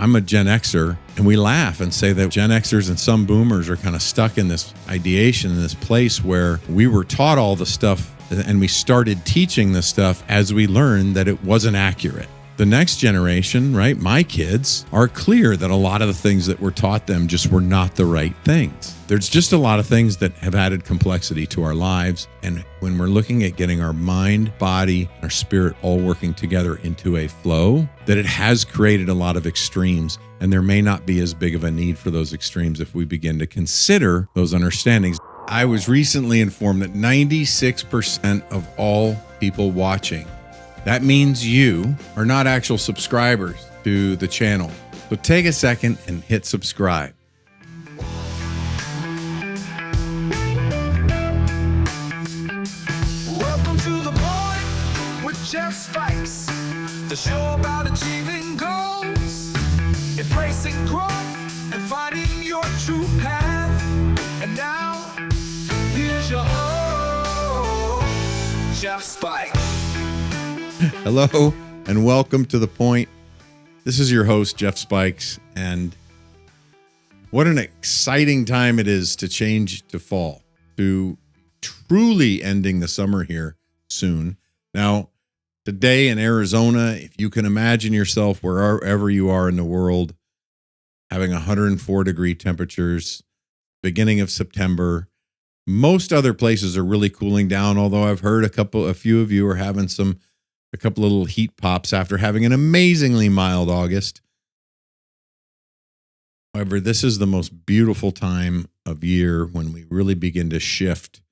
I'm a Gen Xer, and we laugh and say that Gen Xers and some boomers are kind of stuck in this ideation, in this place where we were taught all the stuff and we started teaching the stuff as we learned that it wasn't accurate. The next generation, right, my kids, are clear that a lot of the things that were taught them just were not the right things. There's just a lot of things that have added complexity to our lives. And when we're looking at getting our mind, body, our spirit all working together into a flow, that it has created a lot of extremes. And there may not be as big of a need for those extremes if we begin to consider those understandings. I was recently informed that 96% of all people watching, that means you, are not actual subscribers to the channel. So take a second and hit subscribe. Welcome to The Point with Jeff Spikes, the show about achieving goals, embracing growth, and finding your true path. And now, here's your host, Jeff Spikes. Hello and welcome to The Point. This is your host, Jeff Spikes, and what an exciting time it is to change to fall, to truly ending the summer here soon. Now, today in Arizona, if you can imagine yourself wherever you are in the world, having 104-degree temperatures, beginning of September. Most other places are really cooling down, although I've heard a few of you are having a couple of little heat pops after having an amazingly mild August. However, this is the most beautiful time of year when we really begin to shift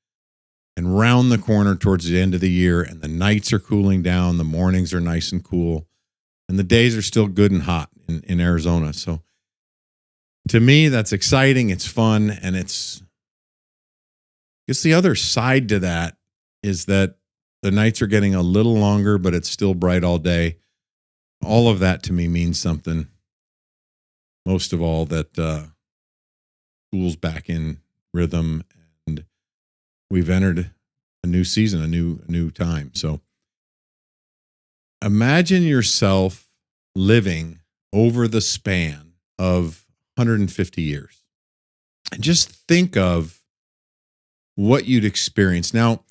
and round the corner towards the end of the year, and the nights are cooling down, the mornings are nice and cool, and the days are still good and hot in Arizona. So to me, that's exciting, it's fun, and I guess the other side to that is that the nights are getting a little longer, but it's still bright all day. All of that to me means something. Most of all, that school's back in rhythm, and we've entered a new season, a new time. So imagine yourself living over the span of 150 years, and just think of what you'd experience. Now,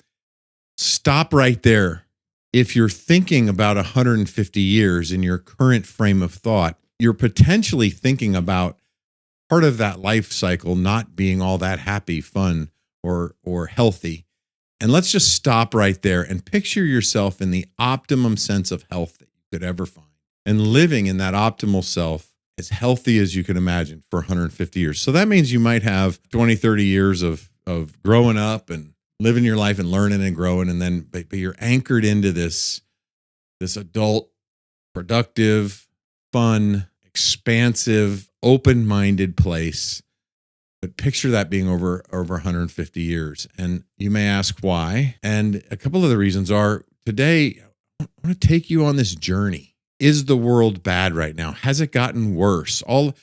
stop right there. If you're thinking about 150 years in your current frame of thought, you're potentially thinking about part of that life cycle not being all that happy, fun, or healthy. And let's just stop right there and picture yourself in the optimum sense of health that you could ever find, and living in that optimal self as healthy as you can imagine for 150 years. So that means you might have 20, 30 years of growing up and living your life and learning and growing, and then but you're anchored into this adult, productive, fun, expansive, open-minded place. But picture that being over 150 years. And you may ask why. And a couple of the reasons are, today, I want to take you on this journey. Is the world bad right now? Has it gotten worse? All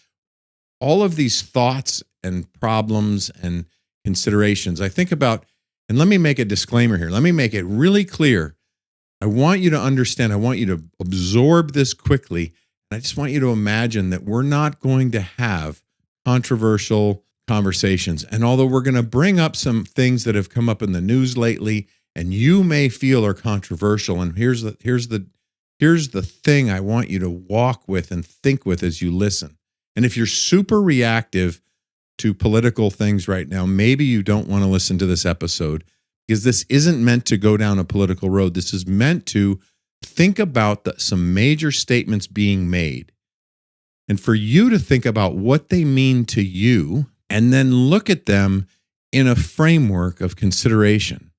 of these thoughts and problems and considerations I think about. And let me make a disclaimer here. Let me make it really clear. I want you to understand. I want you to absorb this quickly. And I just want you to imagine that we're not going to have controversial conversations. And although we're going to bring up some things that have come up in the news lately, and you may feel are controversial, and here's the thing I want you to walk with and think with as you listen. And if you're super reactive to political things right now, maybe you don't want to listen to this episode, because this isn't meant to go down a political road. This is meant to think about some major statements being made, and for you to think about what they mean to you, and then look at them in a framework of consideration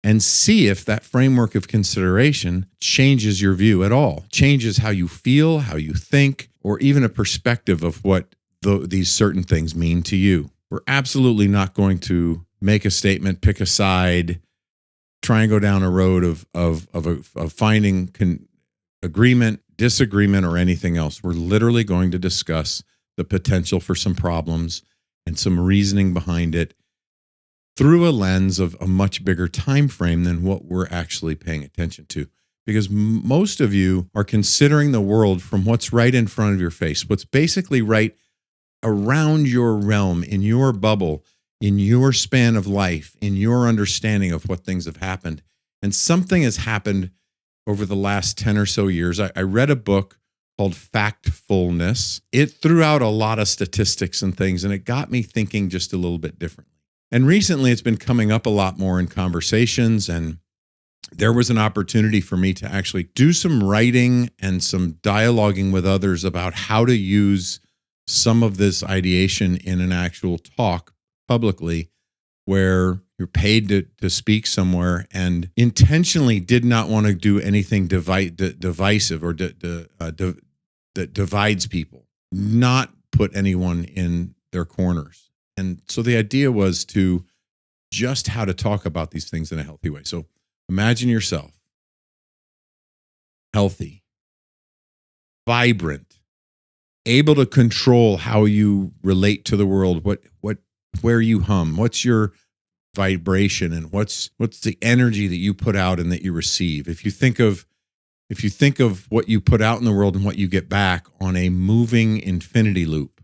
and see if that framework of consideration changes your view at all, changes how you feel, how you think, or even a perspective of what these certain things mean to you. We're absolutely not going to make a statement, pick a side, try and go down a road of finding agreement, disagreement, or anything else. We're literally going to discuss the potential for some problems and some reasoning behind it through a lens of a much bigger time frame than what we're actually paying attention to. because most of you are considering the world from what's right in front of your face, what's basically right around your realm, in your bubble, in your span of life, in your understanding of what things have happened. And something has happened over the last 10 or so years. I read a book called Factfulness. It threw out a lot of statistics and things, and it got me thinking just a little bit differently. And recently it's been coming up a lot more in conversations, and there was an opportunity for me to actually do some writing and some dialoguing with others about how to use some of this ideation in an actual talk publicly, where you're paid to speak somewhere, and intentionally did not want to do anything divisive or that divides people, not put anyone in their corners. And so the idea was to just how to talk about these things in a healthy way. So imagine yourself healthy, vibrant, able to control how you relate to the world, where you hum, what's your vibration, and what's the energy that you put out and that you receive. If you think of what you put out in the world and what you get back on a moving infinity loop.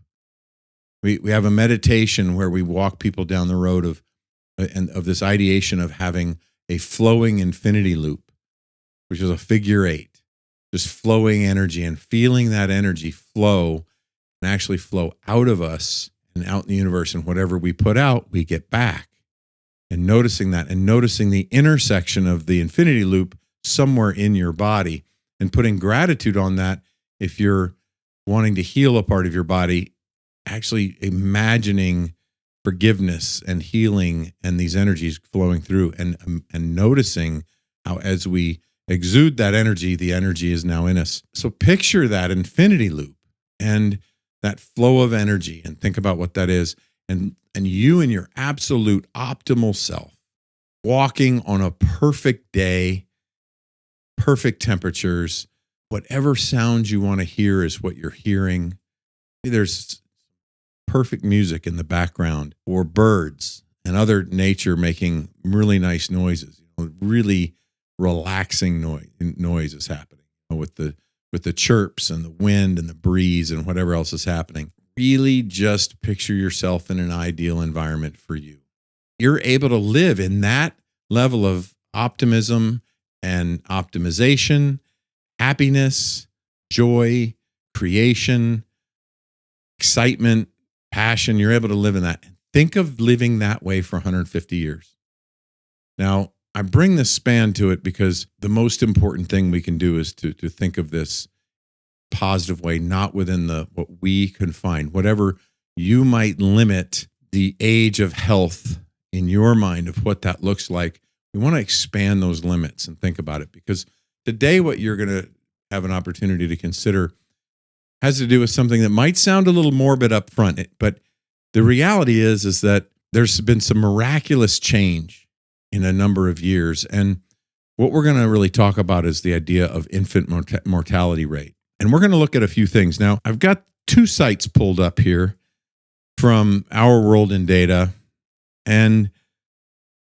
We have a meditation where we walk people down the road of this ideation of having a flowing infinity loop, which is a figure 8, just flowing energy and feeling that energy flow and actually flow out of us and out in the universe, and whatever we put out, we get back. And noticing that, and noticing the intersection of the infinity loop somewhere in your body, and putting gratitude on that. If you're wanting to heal a part of your body, actually imagining forgiveness and healing and these energies flowing through, and noticing how as we exude that energy, the energy is now in us. So picture that infinity loop and that flow of energy, and think about what that is. And you and your absolute optimal self walking on a perfect day, perfect temperatures, whatever sounds you want to hear is what you're hearing. There's perfect music in the background, or birds and other nature making really nice noises, really relaxing noise is happening with the chirps and the wind and the breeze and whatever else is happening. Really just picture yourself in an ideal environment for you. You're able to live in that level of optimism and optimization, happiness, joy, creation, excitement, passion. You're able to live in that. Think of living that way for 150 years. Now, I bring this span to it because the most important thing we can do is to think of this positive way, not within what we can find. Whatever you might limit the age of health in your mind of what that looks like, we want to expand those limits and think about it, because today what you're going to have an opportunity to consider has to do with something that might sound a little morbid up front, but the reality is that there's been some miraculous change in a number of years. And what we're going to really talk about is the idea of infant mortality rate. And we're going to look at a few things. Now, I've got 2 sites pulled up here from Our World in Data. And,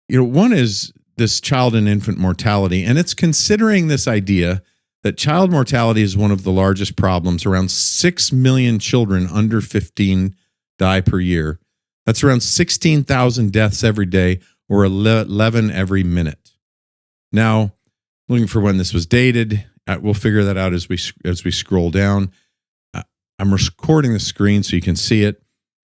one is this child and infant mortality. And it's considering this idea that child mortality is one of the largest problems. Around 6 million children under 15 die per year. That's around 16,000 deaths every day, or 11 every minute. Now, looking for when this was dated. We'll figure that out as we scroll down. I'm recording the screen so you can see it.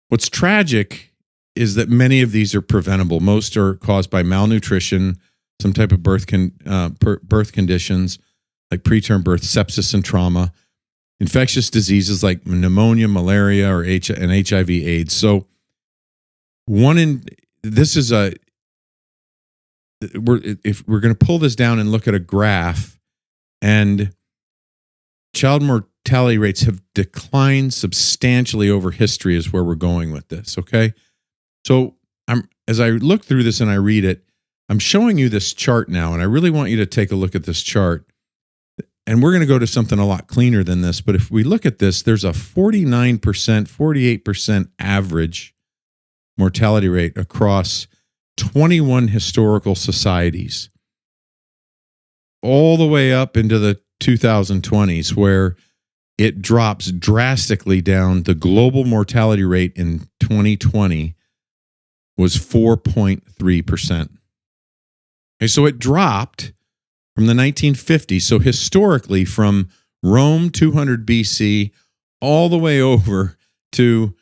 What's tragic is that many of these are preventable. Most are caused by malnutrition, some type of birth conditions like preterm birth, sepsis and trauma, infectious diseases like pneumonia, malaria, or HIV/AIDS. So if we're going to pull this down and look at a graph, and child mortality rates have declined substantially over history is where we're going with this, okay? So as I look through this and I read it, I'm showing you this chart now, and I really want you to take a look at this chart. And we're going to go to something a lot cleaner than this, but if we look at this, there's a 49%, 48% average mortality rate across 21 historical societies. all the way up into the 2020s, where it drops drastically down. The global mortality rate in 2020 was 4.3%. Okay, so it dropped from the 1950s. So historically, from Rome 200 BC all the way over to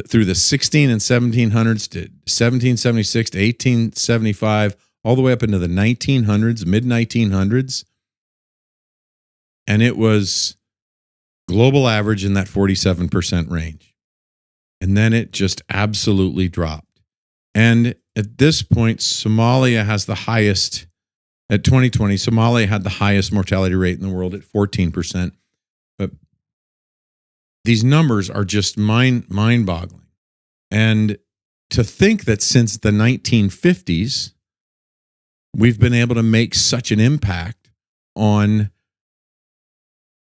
through the 16 and 1700s to 1776 to 1875, all the way up into the 1900s, mid 1900s. And it was global average in that 47% range. And then it just absolutely dropped. And at this point, Somalia has the highest, at 2020, Somalia had the highest mortality rate in the world at 14%. But these numbers are just mind-boggling. And to think that since the 1950s, we've been able to make such an impact on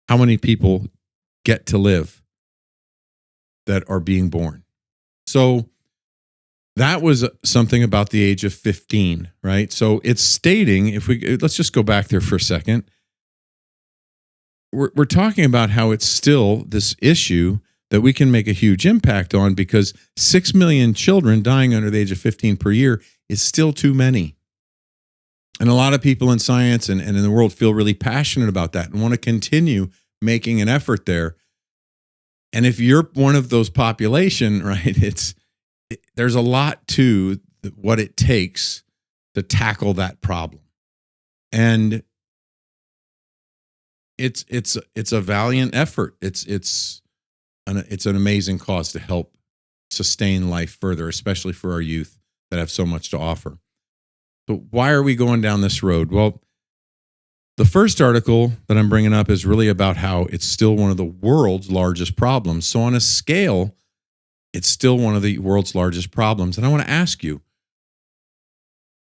how many people get to live that are being born. So that was something about the age of 15, right? So it's stating, let's just go back there for a second. We're talking about how it's still this issue that we can make a huge impact on, because 6 million children dying under the age of 15 per year is still too many. And a lot of people in science and in the world feel really passionate about that and want to continue making an effort there. And if you're one of those population, right, there's a lot to what it takes to tackle that problem. And it's a valiant effort. It's an amazing cause to help sustain life further, especially for our youth that have so much to offer. So why are we going down this road? Well, the first article that I'm bringing up is really about how it's still one of the world's largest problems. So on a scale, it's still one of the world's largest problems. And I want to ask you,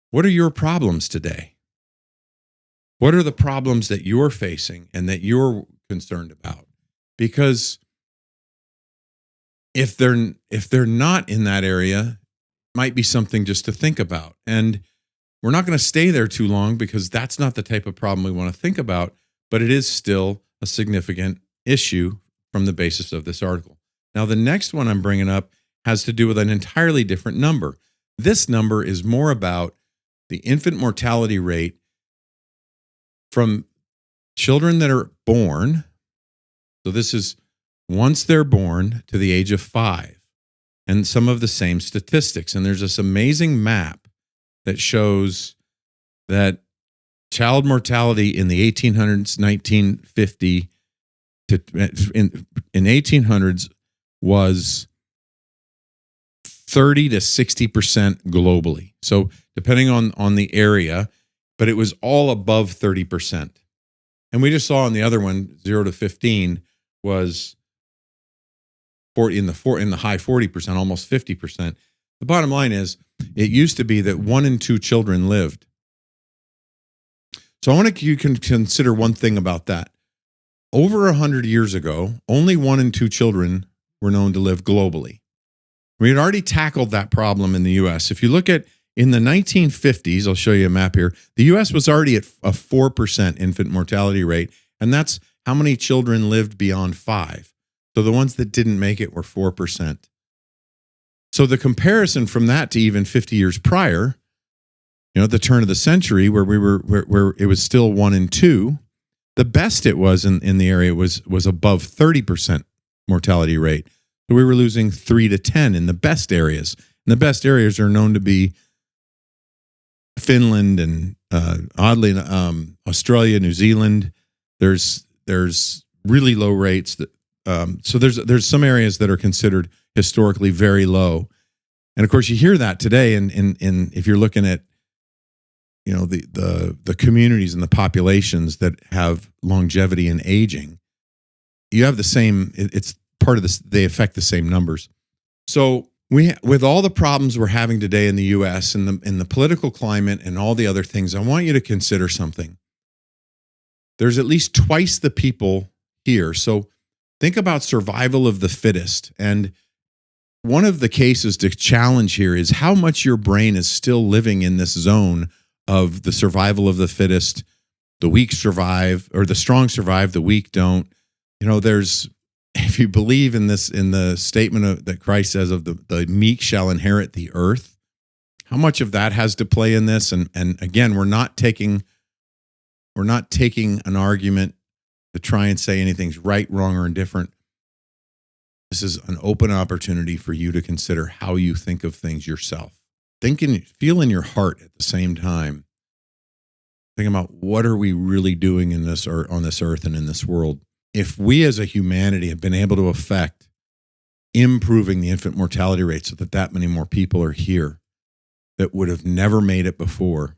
what are your problems today? What are the problems that you're facing and that you're concerned about? Because if they're not in that area, it might be something just to think about. And we're not going to stay there too long, because that's not the type of problem we want to think about, but it is still a significant issue from the basis of this article. Now, the next one I'm bringing up has to do with an entirely different number. This number is more about the infant mortality rate from children that are born. So this is once they're born to the age of 5, and some of the same statistics. And there's this amazing map that shows that child mortality in the 1800s, 1950 to in 1800s was 30 to 60% globally. So depending on the area, but it was all above 30%. And we just saw on the other one, 0 to 15 was 40 in the high 40%, almost 50%. The bottom line is, it used to be that 1 in 2 children lived. So I want you can consider one thing about that. Over 100 years ago, only 1 in 2 children were known to live globally. We had already tackled that problem in the U.S. If you look at in the 1950s, I'll show you a map here, the U.S. was already at a 4% infant mortality rate, and that's how many children lived beyond 5. So the ones that didn't make it were 4%. So the comparison from that to even 50 years prior, at the turn of the century, where where it was still 1 in 2, the best it was in the area was above 30% mortality rate. So we were losing 3 to 10 in the best areas. And the best areas are known to be Finland and oddly Australia, New Zealand. There's really low rates. So there's some areas that are considered historically very low, and of course you hear that today. And if you're looking at the communities and the populations that have longevity and aging, you have the same. It's part of this. They affect the same numbers. So with all the problems we're having today in the U.S. and the political climate and all the other things, I want you to consider something. There's at least twice the people here. So think about survival of the fittest. And one of the cases to challenge here is how much your brain is still living in this zone of the survival of the fittest the weak survive, or the strong survive, the weak don't. There's, if you believe in this, in the statement that Christ says of the meek shall inherit the earth, how much of that has to play in this? And again, we're not taking an argument to try and say anything's right, wrong, or indifferent. This is an open opportunity for you to consider how you think of things yourself. Feel in your heart at the same time. Think about, what are we really doing in this, or on this earth and in this world? If we as a humanity have been able to affect improving the infant mortality rate so that many more people are here that would have never made it before,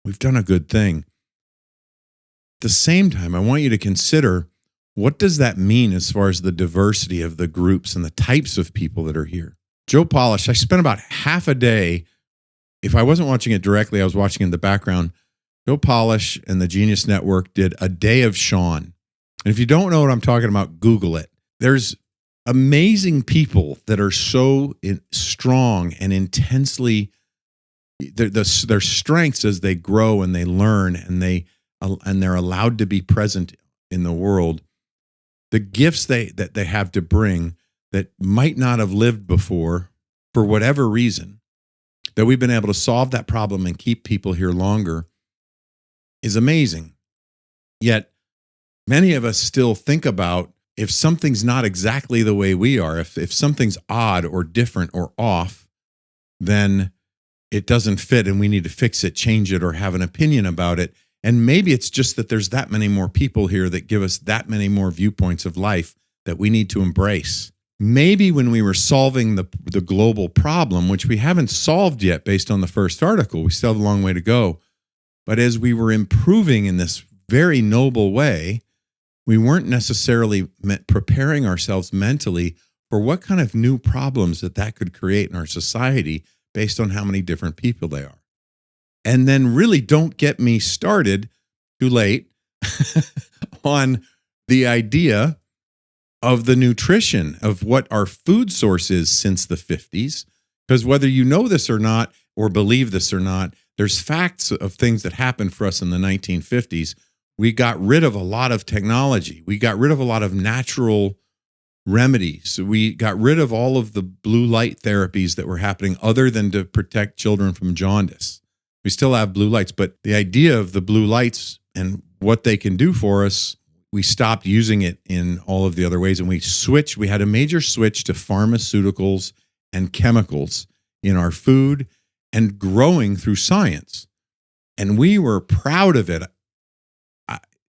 we've done a good thing. At the same time, I want you to consider, what does that mean as far as the diversity of the groups and the types of people that are here? Joe Polish, I spent about half a day, if I wasn't watching it directly, I was watching in the background. Joe Polish and the Genius Network did a day of Sean. And if you don't know what I'm talking about, Google it. There's amazing people that are so strong and intensely, their strengths as they grow and they learn and they're allowed to be present in the world. The gifts that they have to bring that might not have lived before for whatever reason, that we've been able to solve that problem and keep people here longer, is amazing. Yet many of us still think about, if something's not exactly the way we are, if something's odd or different or off, then it doesn't fit and we need to fix it, change it, or have an opinion about it. And maybe it's just that there's that many more people here that give us that many more viewpoints of life that we need to embrace. Maybe when we were solving the global problem, which we haven't solved yet based on the first article, we still have a long way to go. But as we were improving in this very noble way, we weren't necessarily preparing ourselves mentally for what kind of new problems that could create in our society based on how many different people they are. And then really don't get me started, too late, on the idea of the nutrition of what our food source is since the 50s. Because whether you know this or not, or believe this or not, there's facts of things that happened for us in the 1950s. We got rid of a lot of technology. We got rid of a lot of natural remedies. We got rid of all of the blue light therapies that were happening other than to protect children from jaundice. We still have blue lights, but the idea of the blue lights and what they can do for us, we stopped using it in all of the other ways. And we had a major switch to pharmaceuticals and chemicals in our food and growing through science. And we were proud of it.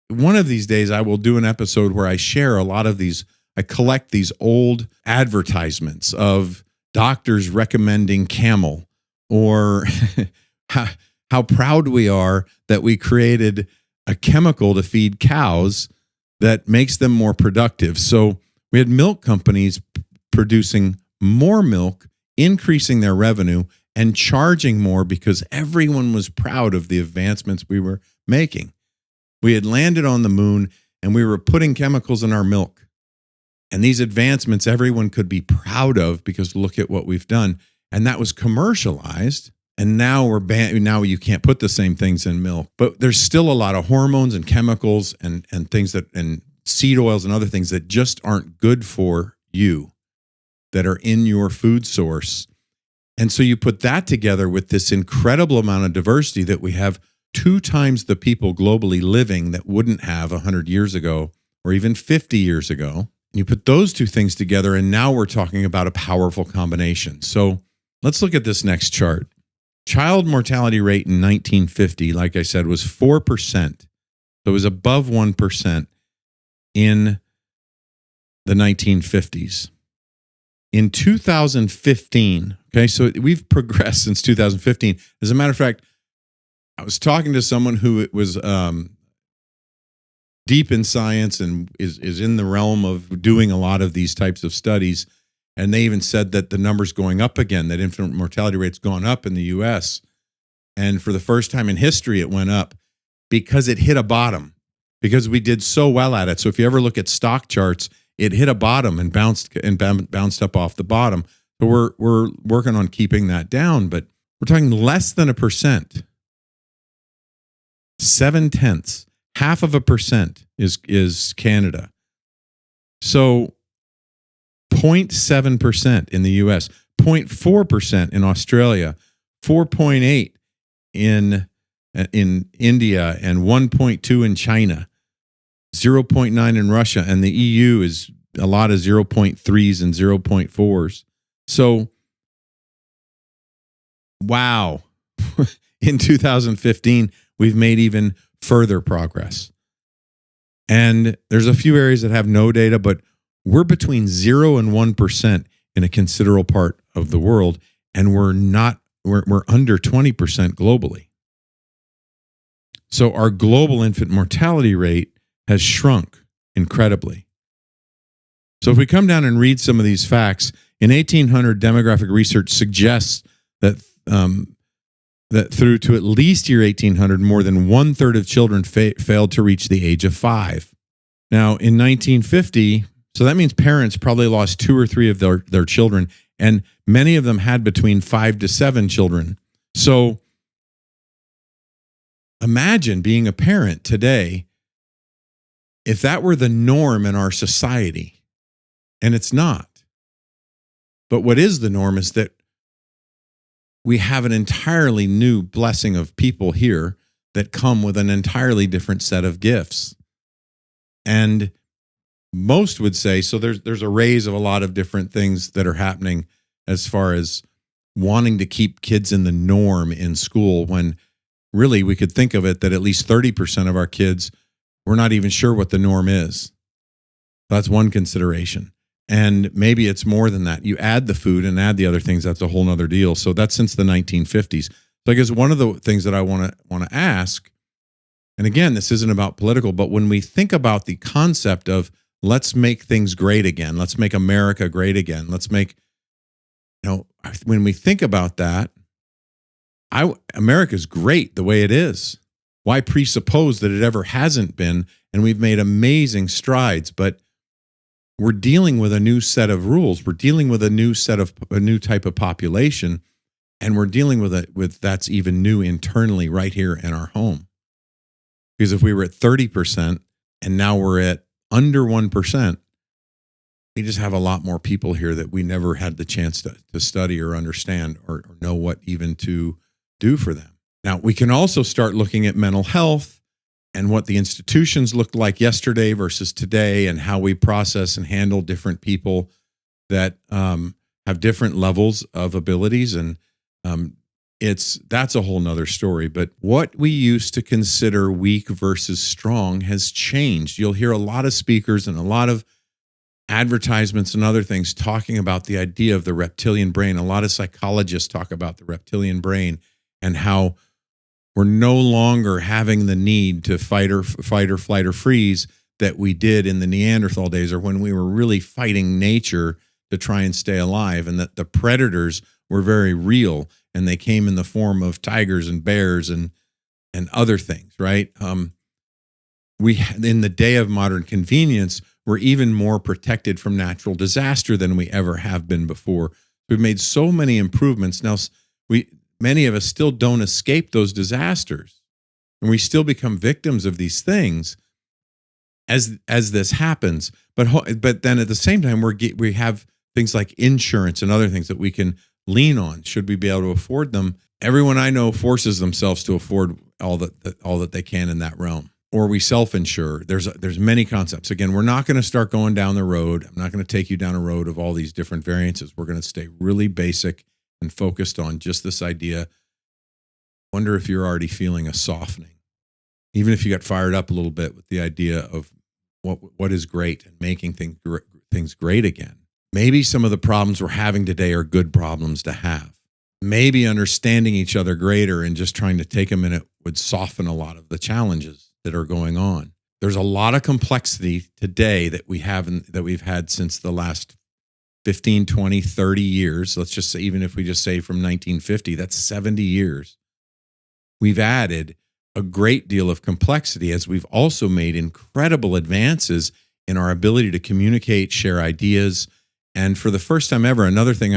One of these days, I will do an episode where I share a lot of these. I collect these old advertisements of doctors recommending Camel, or how proud we are that we created a chemical to feed cows that makes them more productive. So we had milk companies producing more milk, increasing their revenue, and charging more because everyone was proud of the advancements we were making. We had landed on the moon and we were putting chemicals in our milk. And these advancements everyone could be proud of because look at what we've done. And that was commercialized. And now we're now you can't put the same things in milk. But there's still a lot of hormones and chemicals and things and seed oils and other things that just aren't good for you, that are in your food source. And so you put that together with this incredible amount of diversity that we have 2 times the people globally living that wouldn't have 100 years ago or even 50 years ago. You put those 2 things together, and now we're talking about a powerful combination. So let's look at this next chart. Child mortality rate in 1950, like I said, was 4%. So it was above 1% in the 1950s. In 2015, okay, so we've progressed since 2015. As a matter of fact, I was talking to someone who was deep in science and is in the realm of doing a lot of these types of studies. And they even said that the number's going up again, that infant mortality rate's gone up in the U.S. And for the first time in history, it went up because it hit a bottom, because we did so well at it. So if you ever look at stock charts, it hit a bottom and bounced up off the bottom. So we're working on keeping that down, but we're talking less than 1%. 0.7. 0.5% is Canada. So 0.7% in the US, 0.4% in Australia, 4.8 in India, and 1.2 in China, 0.9 in Russia, and the EU is a lot of 0.3s and 0.4s. So, wow. In 2015, we've made even further progress. And there's a few areas that have no data, but we're between 0 and 1% in a considerable part of the world, and we're under 20% globally. So our global infant mortality rate has shrunk incredibly. So if we come down and read some of these facts, in 1800, demographic research suggests that that through to at least year 1800, more than 1/3 of children failed to reach the age of 5. Now, in 1950, so that means parents probably lost 2 or 3 of their children, and many of them had between 5 to 7 children. So imagine being a parent today if that were the norm in our society, and it's not. But what is the norm is that we have an entirely new blessing of people here that come with an entirely different set of gifts. And most would say, so there's a raise of a lot of different things that are happening as far as wanting to keep kids in the norm in school, when really we could think of it that at least 30% of our kids, we're not even sure what the norm is. That's one consideration. And maybe it's more than that. You add the food and add the other things, that's a whole nother deal. So that's since the 1950s. So I guess one of the things that I want to ask, and again, this isn't about political, but when we think about the concept of let's make things great again, let's make America great again, let's make, when we think about that, America's great the way it is. Why presuppose that it ever hasn't been? And we've made amazing strides, but we're dealing with a new set of rules. We're dealing with a new type of population, and we're dealing with that's even new internally right here in our home. Because if we were at 30% and now we're at under 1%, we just have a lot more people here that we never had the chance to study or understand or know what even to do for them. Now, we can also start looking at mental health and what the institutions looked like yesterday versus today, and how we process and handle different people that have different levels of abilities. And that's a whole nother story. But what we used to consider weak versus strong has changed. You'll hear a lot of speakers and a lot of advertisements and other things talking about the idea of the reptilian brain. A lot of psychologists talk about the reptilian brain and how we're no longer having the need to fight or flight or freeze that we did in the Neanderthal days, or when we were really fighting nature to try and stay alive, and that the predators were very real, and they came in the form of tigers and bears and other things, right? We, in the day of modern convenience, we're even more protected from natural disaster than we ever have been before. We've made so many improvements. Now, many of us still don't escape those disasters, and we still become victims of these things as this happens. But then at the same time, we have things like insurance and other things that we can lean on should we be able to afford them. Everyone I know forces themselves to afford all that they can in that realm, or we self-insure. There's many concepts. Again, we're not going to start going down the road. I'm not going to take you down a road of all these different variances. We're going to stay really basic and focused on just this idea. Wonder if you're already feeling a softening, even if you got fired up a little bit with the idea of what is great and making things great again. Maybe some of the problems we're having today are good problems to have. Maybe understanding each other greater and just trying to take a minute would soften a lot of the challenges that are going on. There's a lot of complexity today that we've had since the last 15, 20, 30 years. Let's just say, even if we just say from 1950, that's 70 years. We've added a great deal of complexity as we've also made incredible advances in our ability to communicate, share ideas. And for the first time ever, another thing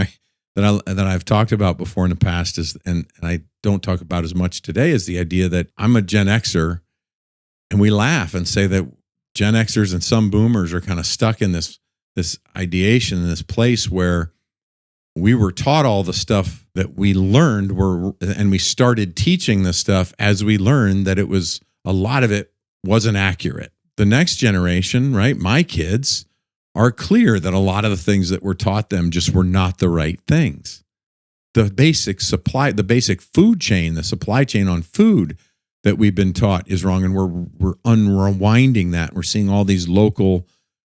that I've talked about before in the past is, and I don't talk about as much today, is the idea that I'm a Gen Xer, And we laugh and say that Gen Xers and some boomers are kind of stuck in this ideation, in this place where we were taught all the stuff that we learned and we started teaching the stuff as we learned that a lot of it wasn't accurate. The next generation, right, my kids, are clear that a lot of the things that were taught them just were not the right things. The basic food chain, the supply chain on food that we've been taught is wrong, and we're unwinding that. We're seeing all these local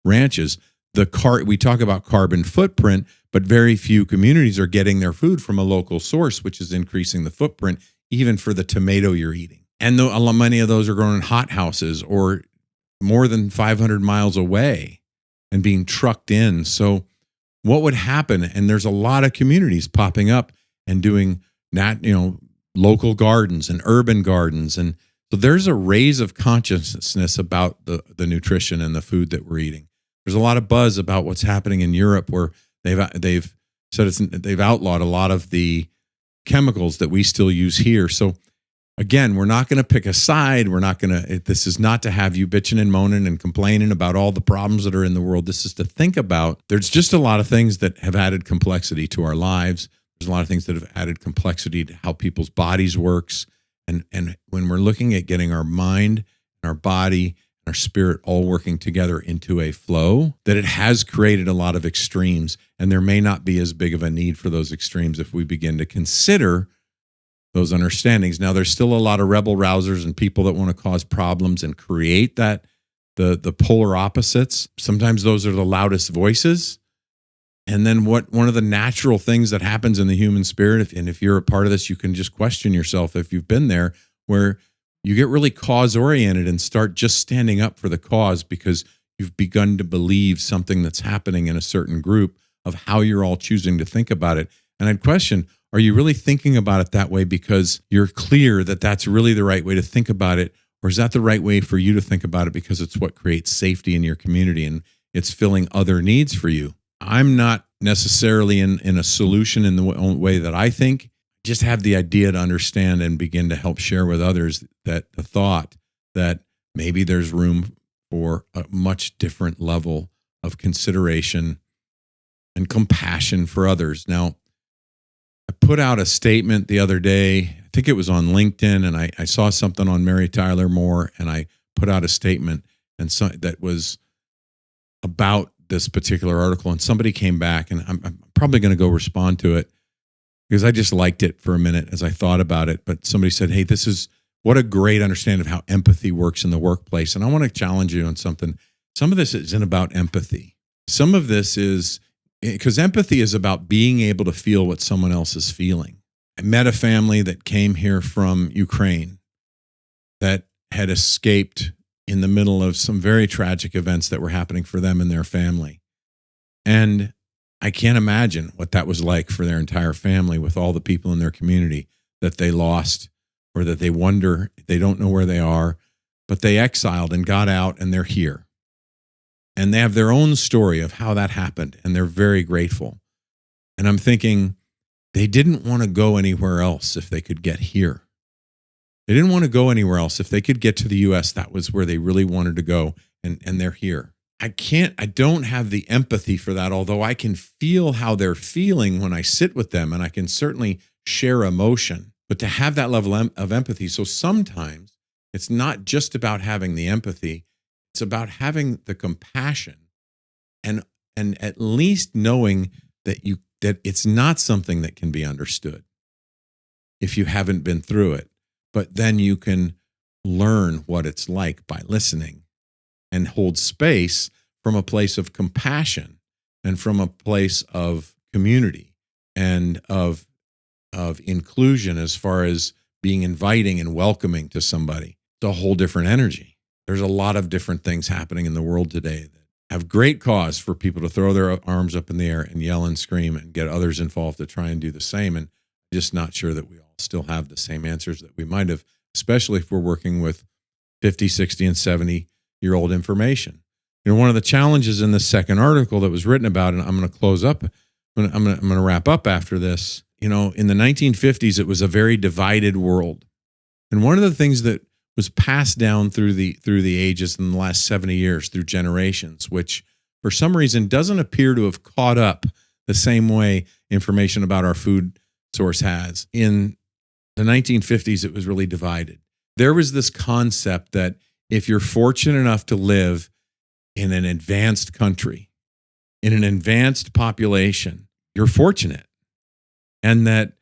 ranches. We talk about carbon footprint, but very few communities are getting their food from a local source, which is increasing the footprint, even for the tomato you're eating. And many of those are grown in hothouses or more than 500 miles away and being trucked in. So what would happen? And there's a lot of communities popping up and doing local gardens and urban gardens. And so there's a raise of consciousness about the nutrition and the food that we're eating. There's a lot of buzz about what's happening in Europe, where they've outlawed a lot of the chemicals that we still use here. So again, we're not going to pick a side. This is not to have you bitching and moaning and complaining about all the problems that are in the world. This is to think about, there's just a lot of things that have added complexity to our lives. There's a lot of things that have added complexity to how people's bodies works. And when we're looking at getting our mind and our body and our spirit all working together into a flow, that it has created a lot of extremes. And there may not be as big of a need for those extremes if we begin to consider those understandings. Now, there's still a lot of rebel rousers and people that want to cause problems and create the polar opposites. Sometimes those are the loudest voices. And then one of the natural things that happens in the human spirit, if you're a part of this, you can just question yourself if you've been there, where you get really cause-oriented and start just standing up for the cause because you've begun to believe something that's happening in a certain group of how you're all choosing to think about it. And I'd question, are you really thinking about it that way because you're clear that that's really the right way to think about it? Or is that the right way for you to think about it because it's what creates safety in your community and it's filling other needs for you? I'm not necessarily in a solution in the way that I think. Just have the idea to understand and begin to help share with others that the thought that maybe there's room for a much different level of consideration and compassion for others. Now, I put out a statement the other day. I think it was on LinkedIn, and I saw something on Mary Tyler Moore, and I put out a statement that was about this particular article, and somebody came back, and I'm probably going to go respond to it because I just liked it for a minute as I thought about it. But somebody said, hey, this is what a great understanding of how empathy works in the workplace. And I want to challenge you on something. Some of this isn't about empathy. Some of this is because empathy is about being able to feel what someone else is feeling. I met a family that came here from Ukraine that had escaped in the middle of some very tragic events that were happening for them and their family. And I can't imagine what that was like for their entire family with all the people in their community that they lost or that they wonder, they don't know where they are, but they exiled and got out and they're here. And they have their own story of how that happened, and they're very grateful. And I'm thinking, they didn't want to go anywhere else if they could get here. They didn't want to go anywhere else. If they could get to the U.S., that was where they really wanted to go, and they're here. I don't have the empathy for that, although I can feel how they're feeling when I sit with them, and I can certainly share emotion. But to have that level of empathy, so sometimes it's not just about having the empathy, it's about having the compassion and at least knowing that it's not something that can be understood if you haven't been through it. But then you can learn what it's like by listening and hold space from a place of compassion and from a place of community and of inclusion as far as being inviting and welcoming to somebody. It's a whole different energy. There's a lot of different things happening in the world today that have great cause for people to throw their arms up in the air and yell and scream and get others involved to try and do the same. And I'm just not sure that we all still have the same answers that we might have, especially if we're working with 50, 60, and 70-year-old information. One of the challenges in the second article that was written about, and I'm going to close up, I'm going to wrap up after this. In the 1950s, it was a very divided world. And one of the things that was passed down through the ages in the last 70 years, through generations, which for some reason doesn't appear to have caught up the same way information about our food source has. In the 1950s, it was really divided. There was this concept that if you're fortunate enough to live in an advanced country, in an advanced population, you're fortunate. And that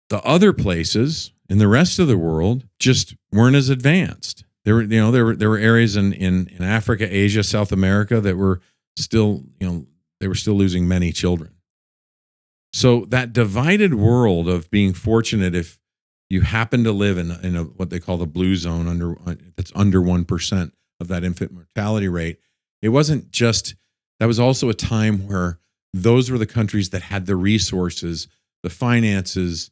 the other places in the rest of the world just weren't as advanced. There were areas in Africa, Asia, South America that were still, they were still losing many children. So that divided world of being fortunate if you happen to live in what they call the blue zone, that's under 1% of that infant mortality rate. It wasn't just, that was also a time where those were the countries that had the resources, the finances,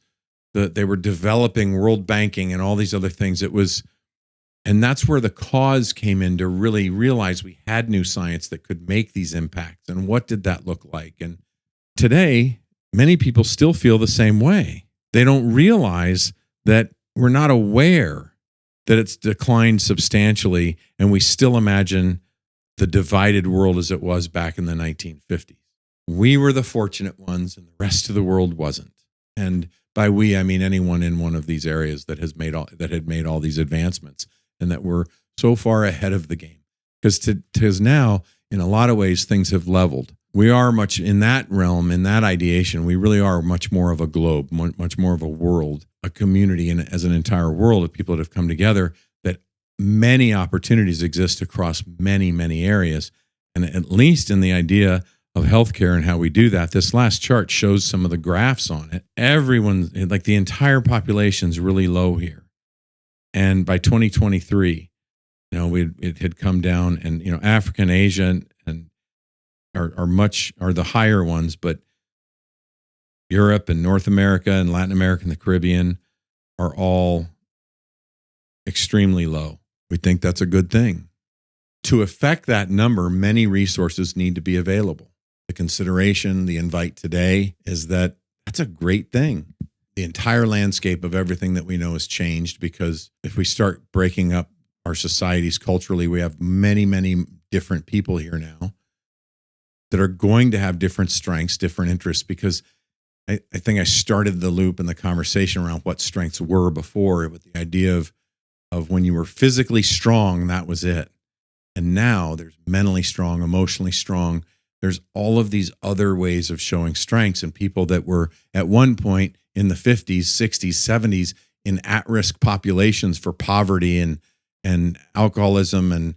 they were developing world banking and all these other things. And that's where the cause came in to really realize we had new science that could make these impacts. And what did that look like? And today, many people still feel the same way. They don't realize that we're not aware that it's declined substantially, and we still imagine the divided world as it was back in the 1950s. We were the fortunate ones, and the rest of the world wasn't. And by we, I mean anyone in one of these areas that had made all these advancements, and that we're so far ahead of the game. Because now, in a lot of ways, things have leveled. We are much in that realm, in that ideation. We really are much more of a globe, much more of a world, a community, and as an entire world of people that have come together, that many opportunities exist across many, many areas. And at least in the idea of healthcare and how we do that, this last chart shows some of the graphs on it. Everyone, like the entire population, is really low here. And by 2023, it had come down, and Africa and Asia and are the higher ones, but Europe and North America and Latin America and the Caribbean are all extremely low. We think that's a good thing. To affect that number, many resources need to be available. The consideration, the invite today is that that's a great thing. The entire landscape of everything that we know has changed, because if we start breaking up our societies culturally, we have many, many different people here now that are going to have different strengths, different interests, because I think I started the loop in the conversation around what strengths were before, with the idea of when you were physically strong, that was it. And now there's mentally strong, emotionally strong. There's all of these other ways of showing strengths, and people that were at one point in the 50s, 60s, 70s in at-risk populations for poverty and alcoholism and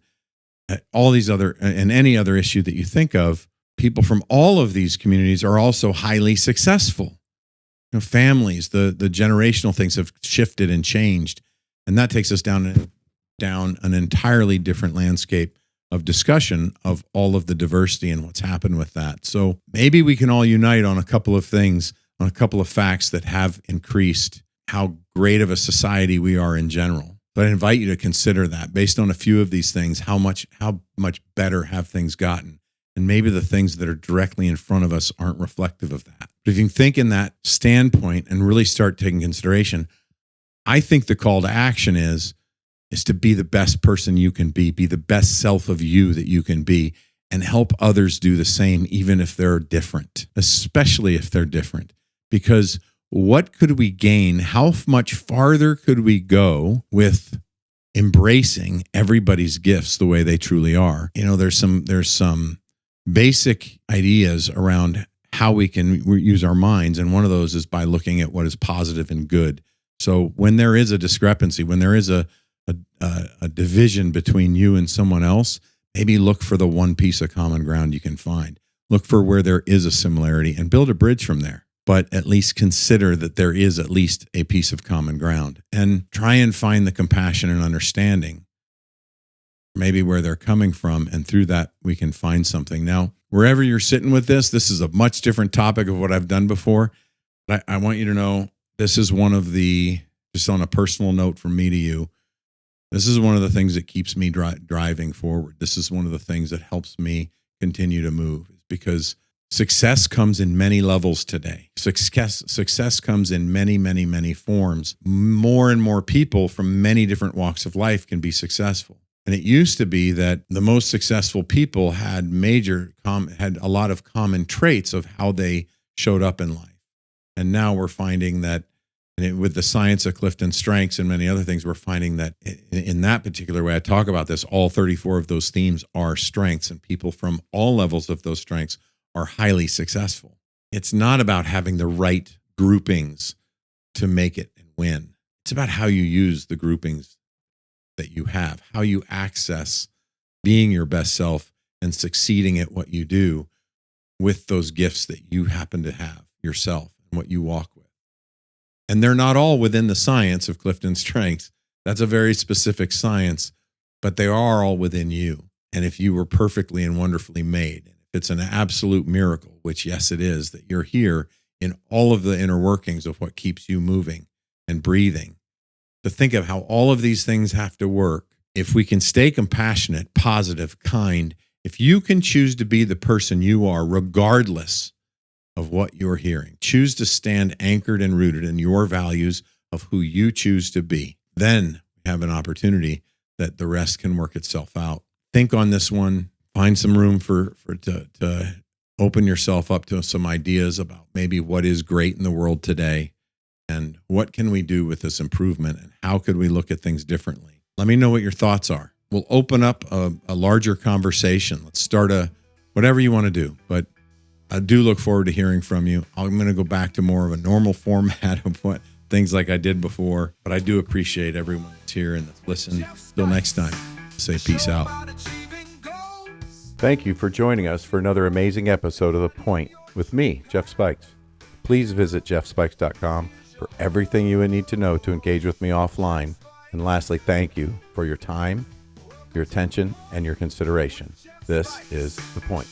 all these other, and any other issue that you think of. People from all of these communities are also highly successful. Families, the generational things have shifted and changed, and that takes us down an entirely different landscape of discussion of all of the diversity and what's happened with that. So maybe we can all unite on a couple of things, on a couple of facts that have increased how great of a society we are in general. But I invite you to consider that based on a few of these things, how much better have things gotten? And maybe the things that are directly in front of us aren't reflective of that. But if you can think in that standpoint and really start taking consideration, I think the call to action is to be the best person you can be the best self of you that you can be, and help others do the same, even if they're different, especially if they're different. Because what could we gain? How much farther could we go with embracing everybody's gifts the way they truly are? There's some basic ideas around how we can use our minds, and one of those is by looking at what is positive and good. So when there is a discrepancy, when there is a division between you and someone else, maybe look for the one piece of common ground you can find. Look for where there is a similarity and build a bridge from there. But at least consider that there is at least a piece of common ground, and try and find the compassion and understanding, maybe where they're coming from, and through that we can find something. Now, wherever you're sitting with this is a much different topic of what I've done before. But I want you to know this is one of the, just on a personal note from me to you, this is one of the things that keeps me driving forward. This is one of the things that helps me continue to move, because Success comes in many levels today. Success comes in many, many, many forms. More and more people from many different walks of life can be successful. And it used to be that the most successful people had had a lot of common traits of how they showed up in life. And now we're finding that with the science of Clifton Strengths and many other things, we're finding that in that particular way, I talk about this, all 34 of those themes are strengths, and people from all levels of those strengths are highly successful. It's not about having the right groupings to make it and win. It's about how you use the groupings that you have, how you access being your best self and succeeding at what you do with those gifts that you happen to have yourself and what you walk with. And they're not all within the science of Clifton Strengths. That's a very specific science, but they are all within you. And if you were perfectly and wonderfully made, it's an absolute miracle, which, yes, it is, that you're here in all of the inner workings of what keeps you moving and breathing. To think of how all of these things have to work. If we can stay compassionate, positive, kind, if you can choose to be the person you are, regardless of what you're hearing, choose to stand anchored and rooted in your values of who you choose to be, then we have an opportunity that the rest can work itself out. Think on this one. Find some room to open yourself up to some ideas about maybe what is great in the world today and what can we do with this improvement and how could we look at things differently. Let me know what your thoughts are. We'll open up a larger conversation. Let's start whatever you want to do, but I do look forward to hearing from you. I'm going to go back to more of a normal format of what things like I did before, but I do appreciate everyone that's here and that's listened. Till next time, say peace out. Thank you for joining us for another amazing episode of The Point with me, Jeff Spikes. Please visit jeffspikes.com for everything you would need to know to engage with me offline. And lastly, thank you for your time, your attention, and your consideration. This is The Point.